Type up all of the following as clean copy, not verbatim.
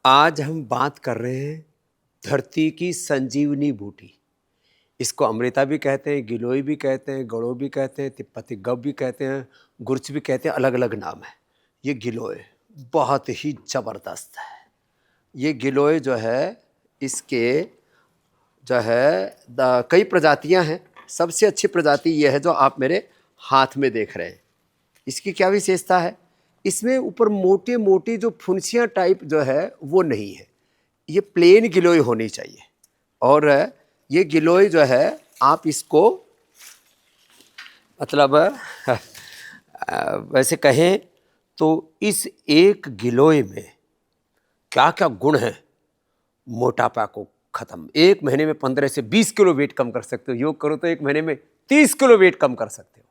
आज हम बात कर रहे हैं धरती की संजीवनी बूटी। इसको अमृता भी कहते हैं, गिलोय भी कहते हैं, गड़ो भी कहते हैं, तिब्बती गव भी कहते हैं, गुर्च भी कहते हैं, अलग अलग नाम है। ये गिलोय बहुत ही ज़बरदस्त है। ये गिलोय जो है, इसके जो है कई प्रजातियां हैं। सबसे अच्छी प्रजाति ये है जो आप मेरे हाथ में देख रहे हैं। इसकी क्या विशेषता है? इसमें ऊपर मोटे मोटे जो फुंसियाँ टाइप जो है वो नहीं है। ये प्लेन गिलोय होनी चाहिए। और ये गिलोय जो है आप इसको मतलब वैसे कहें तो इस एक गिलोय में क्या क्या गुण है। मोटापा को ख़त्म, 1 महीने में 15 से 20 किलो वेट कम कर सकते हो। योग करो तो 1 महीने में 30 किलो वेट कम कर सकते हो।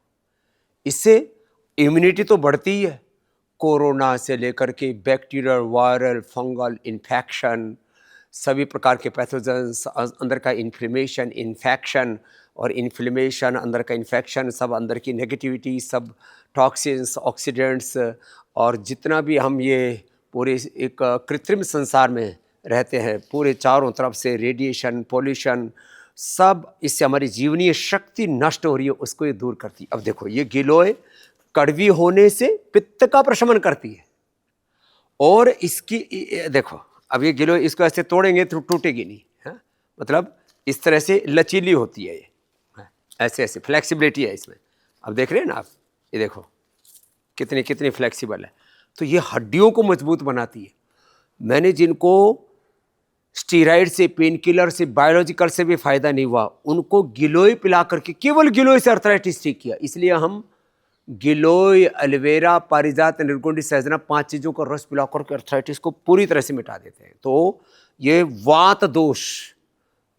इससे इम्यूनिटी तो बढ़ती ही है। कोरोना से लेकर के बैक्टीरियल, वायरल, फंगल इन्फेक्शन, सभी प्रकार के पैथोजेंस, अंदर का इन्फ्लेमेशन, इन्फेक्शन और इन्फ्लेमेशन, अंदर का इन्फेक्शन, सब अंदर की नेगेटिविटी, सब टॉक्सिन्स, ऑक्सीडेंट्स, और जितना भी हम ये पूरे एक कृत्रिम संसार में रहते हैं, पूरे चारों तरफ से रेडिएशन, पोल्यूशन, सब इससे हमारी जीवनीय शक्ति नष्ट हो रही है, उसको ये दूर करती है। अब देखो, ये गिलोय कड़वी होने से पित्त का प्रशमन करती है। और इसकी देखो, अब ये गिलोय इसको ऐसे तोड़ेंगे तो टूटेगी नहीं है, मतलब इस तरह से लचीली होती है। ये ऐसे ऐसे फ्लेक्सिबिलिटी है इसमें। अब देख रहे हैं ना आप, ये देखो कितनी कितनी फ्लेक्सिबल है। तो ये हड्डियों को मजबूत बनाती है। मैंने जिनको स्टीराइड से, पेन किलर से, बायोलॉजिकल से भी फायदा नहीं हुआ, उनको गिलोय पिला करके, केवल गिलोय से अर्थराइटिस ठीक किया। इसलिए हम गिलोय, एलोवेरा, पारिजात, निर्गुंडी, सहजना, 5 चीज़ों का रस पिला करके अर्थराइटिस को पूरी तरह से मिटा देते हैं। तो ये वात दोष,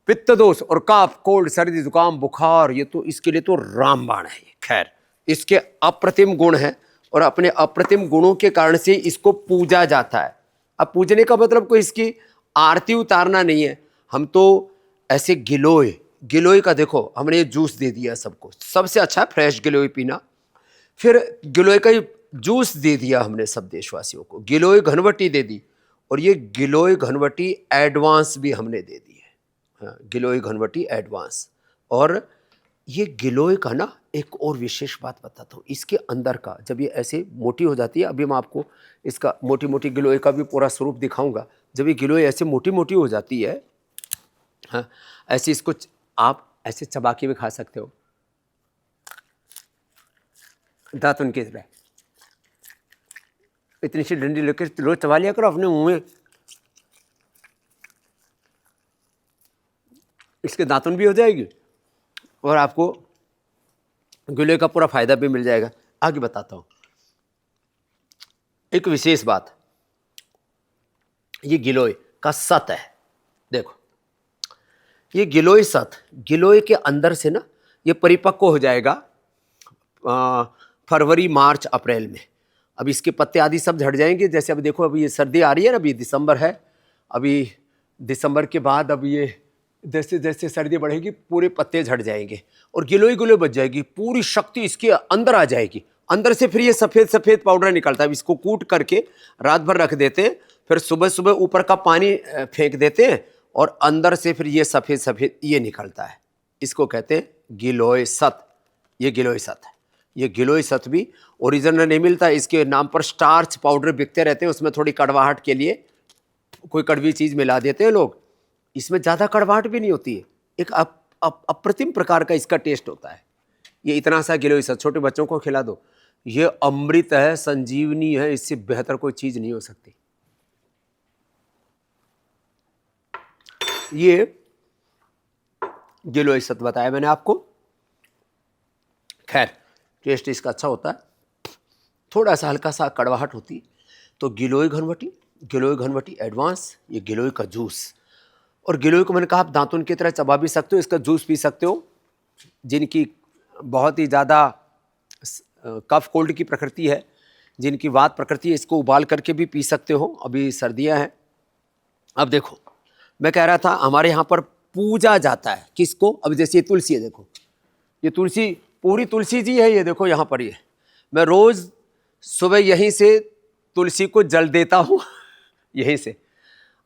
पित्त दोष और काफ, कोल्ड, सर्दी, जुकाम, बुखार, ये तो इसके लिए तो रामबाण है। खैर, इसके अप्रतिम गुण हैं और अपने अप्रतिम गुणों के कारण से इसको पूजा जाता है। अब पूजने का मतलब कोई इसकी आरती उतारना नहीं है। हम तो ऐसे गिलोय का देखो, हमने ये जूस दे दिया सबको। सबसे अच्छा फ्रेश गिलोय पीना। फिर गिलोय का जूस दे दिया हमने सब देशवासियों को। गिलोय घनवटी दे दी, और ये गिलोय घनवटी एडवांस भी हमने दे दी है। हाँ, गिलोय घनवटी एडवांस। और ये गिलोय का ना एक और विशेष बात बताता हूँ। इसके अंदर का जब ये ऐसे मोटी हो जाती है, अभी मैं आपको इसका मोटी मोटी गिलोय का भी पूरा स्वरूप दिखाऊंगा। जब ये गिलोय ऐसे मोटी मोटी हो जाती है, हाँ, ऐसे इसको आप ऐसे चबा के भी खा सकते हो, दांत उनके तरह। इतनी सी डंडी लेकर रोज चबा लिया करो अपने मुंह में, इसके दांतुन भी हो जाएगी और आपको गिलोय का पूरा फायदा भी मिल जाएगा। आगे बताता हूं एक विशेष बात। ये गिलोय का सत है। देखो, ये गिलोय सत, गिलोय के अंदर से ना ये परिपक्व हो जाएगा फरवरी, मार्च, अप्रैल में। अब इसके पत्ते आदि सब झड़ जाएंगे। जैसे अब देखो, अभी ये सर्दी आ रही है ना, अभी दिसंबर है। अभी दिसंबर के बाद अब ये जैसे जैसे सर्दी बढ़ेगी, पूरे पत्ते झड़ जाएंगे और गिलोय गिलोय बच जाएगी। पूरी शक्ति इसके अंदर आ जाएगी। अंदर से फिर ये सफ़ेद सफ़ेद पाउडर निकलता है। इसको कूट करके रात भर रख देते हैं, फिर सुबह सुबह ऊपर का पानी फेंक देते हैं और अंदर से फिर ये सफ़ेद सफ़ेद ये निकलता है। इसको कहते हैं गिलोय सत। ये गिलोय सत है। ये गिलोय सत भी ओरिजिनल नहीं मिलता। इसके नाम पर स्टार्च पाउडर बिकते रहते हैं। उसमें थोड़ी कड़वाहट के लिए कोई कड़वी चीज़ मिला देते हैं लोग। इसमें ज़्यादा कड़वाहट भी नहीं होती है। एक अप्रतिम प्रकार का इसका टेस्ट होता है। ये इतना सा गिलोय सत छोटे बच्चों को खिला दो, ये अमृत है, संजीवनी है। इससे बेहतर कोई चीज़ नहीं हो सकती। ये गिलोय सत बताया मैंने आपको। खैर, टेस्ट इसका अच्छा होता है। थोड़ा सा हल्का सा कड़वाहट होती है। तो गिलोय घनवटी एडवांस, ये गिलोय का जूस। और गिलोय को मैंने कहा आप दांतुन की तरह चबा भी सकते हो, इसका जूस पी सकते हो। जिनकी बहुत ही ज़्यादा कफ कोल्ड की प्रकृति है, जिनकी वात प्रकृति है, इसको उबाल करके भी पी सकते हो। अभी सर्दियां हैं। अब देखो, मैं कह रहा था हमारे यहाँ पर पूजा जाता है किसको? अब जैसे ये तुलसी है, देखो ये तुलसी, पूरी तुलसी जी है। ये देखो यहाँ पर, ये मैं रोज़ सुबह यहीं से तुलसी को जल देता हूँ यहीं से।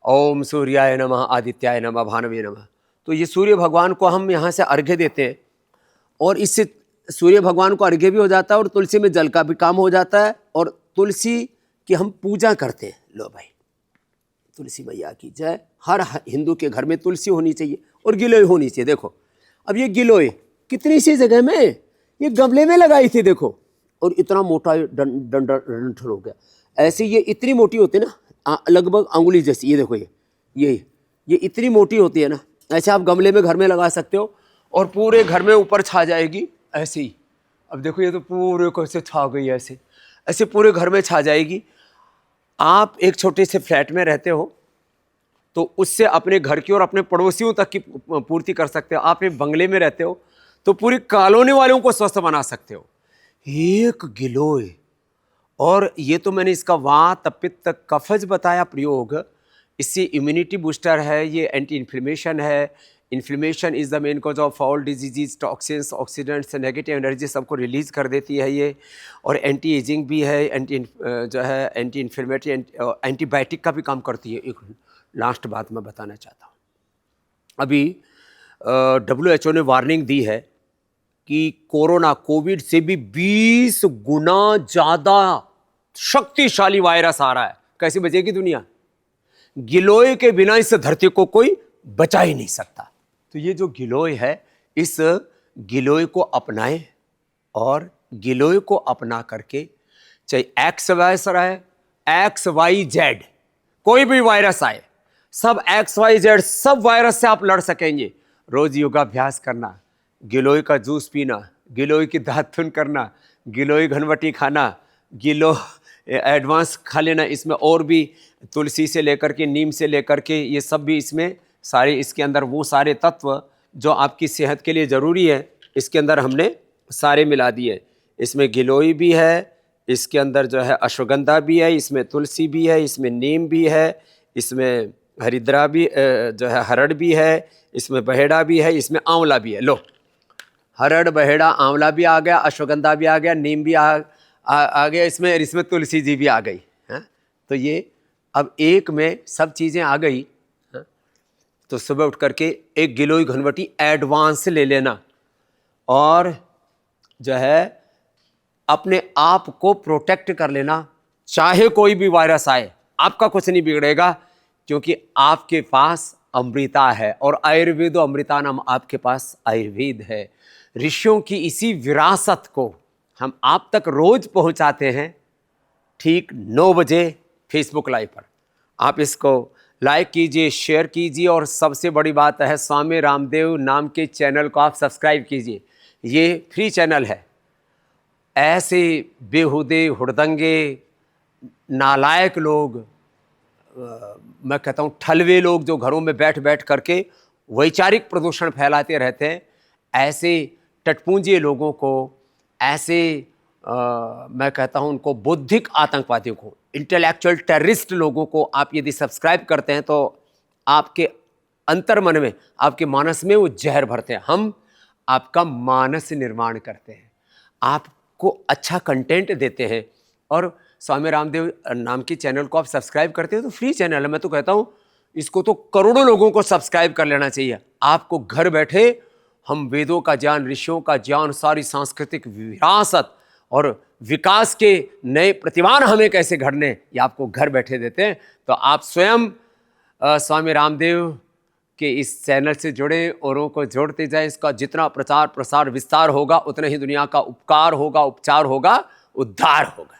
ओम सूर्याय नमः, आदित्याय नमः, भानवे नमः। तो ये सूर्य भगवान को हम यहाँ से अर्घ्य देते हैं और इससे सूर्य भगवान को अर्घ्य भी हो जाता है और तुलसी में जल का भी काम हो जाता है और तुलसी की हम पूजा करते हैं। लो भाई, तुलसी मैया की जय। हर हिंदू के घर में तुलसी होनी चाहिए और गिलोय होनी चाहिए। देखो अब ये गिलोय कितनी सी जगह में, ये गमले में लगाई थी देखो, और इतना मोटा डंठल हो गया। ऐसे ये इतनी मोटी होती है ना, लगभग अंगुली जैसी। ये देखो ये इतनी मोटी होती है ना, ऐसे आप गमले में घर में लगा सकते हो और पूरे घर में ऊपर छा जाएगी ऐसे ही। अब देखो ये तो पूरे कैसे छा गई, ऐसे ऐसे पूरे घर में छा जाएगी। आप एक छोटे से फ्लैट में रहते हो तो उससे अपने घर की और अपने पड़ोसियों तक की पूर्ति कर सकते हो। आप एक बंगले में रहते हो तो पूरी कॉलोनी वालों को स्वस्थ बना सकते हो। एक गिलोय, और ये तो मैंने इसका वात पित्त कफज बताया प्रयोग। इससे इम्यूनिटी बूस्टर है, ये एंटी इन्फ्लेमेशन है। Inflammation is the main cause of all disease, toxins, oxidants, negative energy सबको रिलीज़ कर देती है ये। और एंटी एजिंग भी है, एंटी इन्फ्लेमेटरी, एंटीबायोटिक का भी काम करती है। एक लास्ट बात मैं बताना चाहता हूँ। अभी WHO ने वार्निंग दी है कि कोरोना कोविड से भी 20 गुना ज़्यादा शक्तिशाली वायरस आ रहा है। कैसे बचेगी दुनिया? गिलोय के बिना इस धरती को कोई बचा ही नहीं सकता। तो ये जो गिलोय है, इस गिलोय को अपनाएं और गिलोय को अपना करके चाहे XYZ कोई भी वायरस आए, सब XYZ सब वायरस से आप लड़ सकेंगे। रोज योगाभ्यास करना, गिलोय का जूस पीना, गिलोय की दातुन करना, गिलोय घनवटी खाना, गिलो एडवांस खा लेना। इसमें और भी तुलसी से लेकर के, नीम से लेकर के, ये सब भी इसमें सारे, इसके अंदर वो सारे तत्व जो आपकी सेहत के लिए ज़रूरी है, इसके अंदर हमने सारे मिला दिए। इसमें गिलोय भी है, इसके अंदर जो है अश्वगंधा भी है, इसमें तुलसी भी है, इसमें नीम भी है, इसमें हरिद्रा भी जो है हरड़ भी है, इसमें बहेड़ा भी है, इसमें आंवला भी है। लो, हरड़, बहेड़ा, आंवला भी आ गया, अश्वगंधा भी आ गया, नीम भी आ गया, इसमें तुलसी जी भी आ गई है। तो ये अब एक में सब चीज़ें आ गई है। तो सुबह उठ करके एक गिलोय घनवटी एडवांस ले लेना और जो है अपने आप को प्रोटेक्ट कर लेना। चाहे कोई भी वायरस आए, आपका कुछ नहीं बिगड़ेगा, क्योंकि आपके पास अमृता है और आयुर्वेद अमृता नाम आपके पास आयुर्वेद है। ऋषियों की इसी विरासत को हम आप तक रोज पहुंचाते हैं, ठीक 9 बजे फेसबुक लाइव पर। आप इसको लाइक कीजिए, शेयर कीजिए और सबसे बड़ी बात है, स्वामी रामदेव नाम के चैनल को आप सब्सक्राइब कीजिए। ये फ्री चैनल है। ऐसे बेहुदे, हुड़दंगे, नालायक लोग, मैं कहता हूँ ठलवे लोग, जो घरों में बैठ बैठ करके वैचारिक प्रदूषण फैलाते रहते हैं, ऐसे टटपूंजी लोगों को, ऐसे मैं कहता हूँ उनको बौद्धिक आतंकवादियों को, इंटेलेक्चुअल टेररिस्ट लोगों को आप यदि सब्सक्राइब करते हैं तो आपके अंतर्मन में, आपके मानस में वो जहर भरते हैं। हम आपका मानस निर्माण करते हैं, आपको अच्छा कंटेंट देते हैं। और स्वामी रामदेव नाम के चैनल को आप सब्सक्राइब करते हो तो फ्री चैनल है। मैं तो कहता हूँ इसको तो करोड़ों लोगों को सब्सक्राइब कर लेना चाहिए। आपको घर बैठे हम वेदों का ज्ञान, ऋषियों का ज्ञान, सारी सांस्कृतिक विरासत और विकास के नए प्रतिमान हमें कैसे घड़ने, ये आपको घर बैठे देते हैं। तो आप स्वयं स्वामी रामदेव के इस चैनल से जुड़े, औरों को जोड़ते जाएं। इसका जितना प्रचार प्रसार विस्तार होगा, उतना ही दुनिया का उपकार होगा, उपचार होगा, उद्धार होगा।